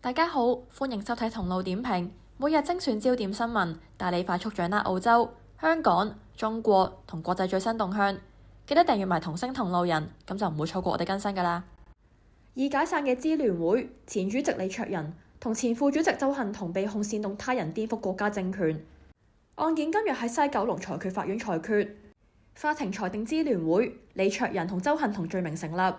大家好，歡迎收睇同路點評，每日精選焦點新聞，帶你快速掌握澳洲、香港、中國同國際最新動向。記得訂閱埋同聲同路人，咁就唔會錯過我哋更新㗎喇。已解散嘅支聯會前主席李卓人同前副主席鄒幸彤被控煽動他人顛覆國家政權案件，今日喺西九龍裁決法院裁決，法庭裁定支聯會李卓人同鄒幸彤罪名成立。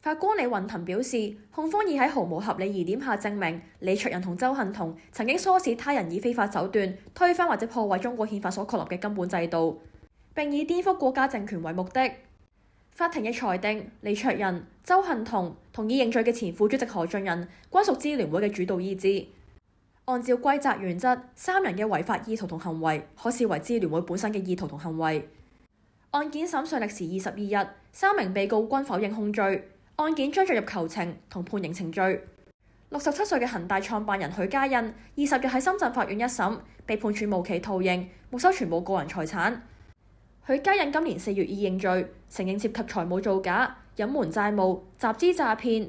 法官李運騰表示，控方已喺毫無合理疑點下證明李卓人同鄒幸彤曾經唆使他人以非法手段推翻或者破壞中國憲法所確立嘅根本制度，並以顛覆國家政權為目的。法庭亦裁定李卓人、鄒幸彤同已認罪嘅前副主席何俊仁均屬支聯會嘅主導意志。按照歸責原則，三人嘅違法意圖同行為可視為支聯會本身嘅意圖同行為。案件審訊歷時22日，三名被告均否認控罪。案件將進入求情同判刑程序。67歲嘅恒大創辦人許家印20日喺深圳法院一審被判處無期徒刑，沒收全部個人財產。許家印今年4月已認罪，承認涉及財務造假、隱瞞債務、集資詐騙、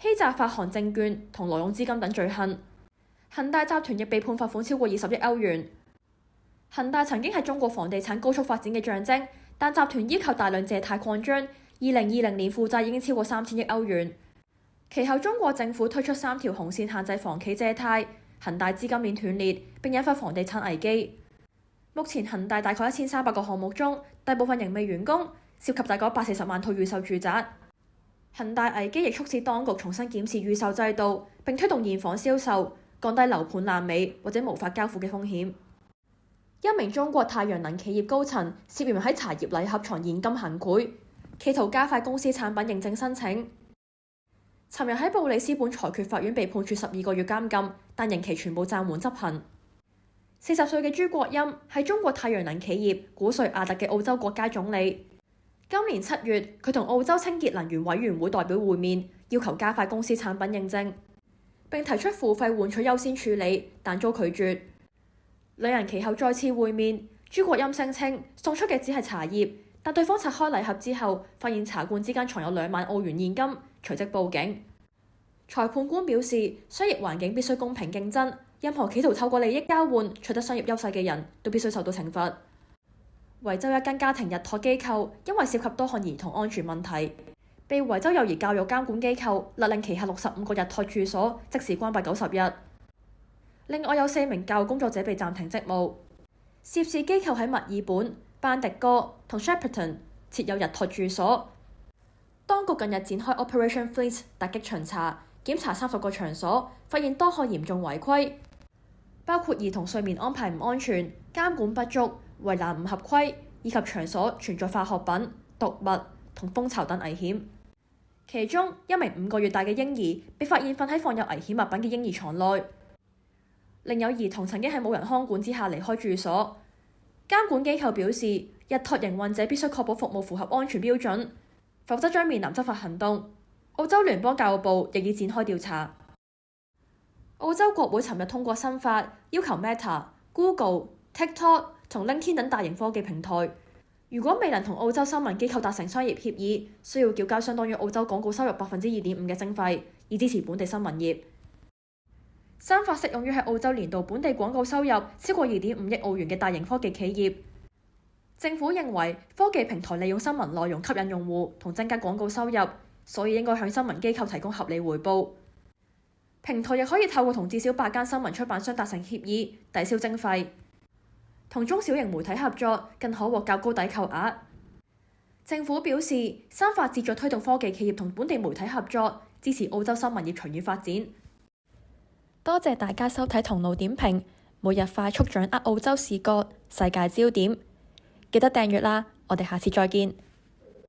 欺詐發行證券同挪用資金等罪行。恒大集團亦被判罰款超過20億歐元。恒大曾經係中國房地產高速發展嘅象徵，但集團依靠大量借貸擴張。2020年負債已經超過3000億歐元。其後中國政府推出3條紅線限制房企借貸，恒大資金鏈斷裂並引發房地產危機。目前恒大大概1300個項目中，大部分仍未完工，涉及大概140萬套預售住宅。恒大危機亦促使當局重新檢視預售制度，並推動現房銷售，降低樓盤爛尾或者無法交付嘅風險。一名中國太陽能企業高層涉嫌喺茶葉禮盒藏現金行賄，企圖加快公司產品認證申請。尋日喺布里斯本裁決法院被判處12個月監禁，但刑期全部暫緩執行。40歲嘅朱國鑫係中國太陽能企業古瑞亞特嘅澳洲國家總理。今年7月，佢同澳洲清潔能源委員會代表會面，要求加快公司產品認證，並提出付費換取優先處理，但遭拒絕。兩人其後再次會面，朱國鑫聲稱送出嘅只係茶葉。但對方拆開禮盒之後，發現茶罐之間藏有2萬澳元現金，隨即報警。裁判官表示，商業環境必須公平競爭，任何企圖透過利益交換取得商業優勢嘅人都必須受到懲罰。維州一間家庭日託機構因為涉及多項兒童安全問題，被維州幼兒教育監管機構勒令旗下65個日託處所即時關閉90日。另外有4名教育工作者被暫停職務。涉事機構喺墨爾本、班迪哥同 Shepparton 設有日託住所。當局近日展開 Operation Fleet 突擊巡查，檢查30個場所，發現多項嚴重違規，包括兒童睡眠安排唔安全、監管不足、圍欄唔合規，以及場所存在化學品、毒物同蜂巢等危險。其中一名5個月大嘅嬰兒被發現瞓喺放有危險物品嘅嬰兒床內，另有兒童曾經喺冇人看管之下離開住所。監管機構表示，日託營運者必須確保服務符合安全標準，否則將面臨執法行動。澳洲聯邦教育部亦已展開調查。澳洲國會尋日通過新法，要求 Meta、Google、TikTok 同 LinkedIn 等大型科技平台，如果未能同澳洲新聞機構達成商業協議，需要繳交相當於澳洲廣告收入2.5%嘅徵費，以支持本地新聞業。新法適用於喺澳洲年度本地廣告收入超過2.5億澳元嘅大型科技企業。政府認為科技平台利用新聞內容吸引用戶同增加廣告收入，所以應該向新聞機構提供合理回報。平台亦可以透過同至少8間新聞出版商達成協議，抵消徵費。同中小型媒體合作更可獲較高抵扣額。政府表示，新法旨在推動科技企業同本地媒體合作，支持澳洲新聞業長遠發展。多謝大家收睇同路點評，每日快速掌握澳洲視角、世界焦點，記得訂閱啦！我哋下次再見。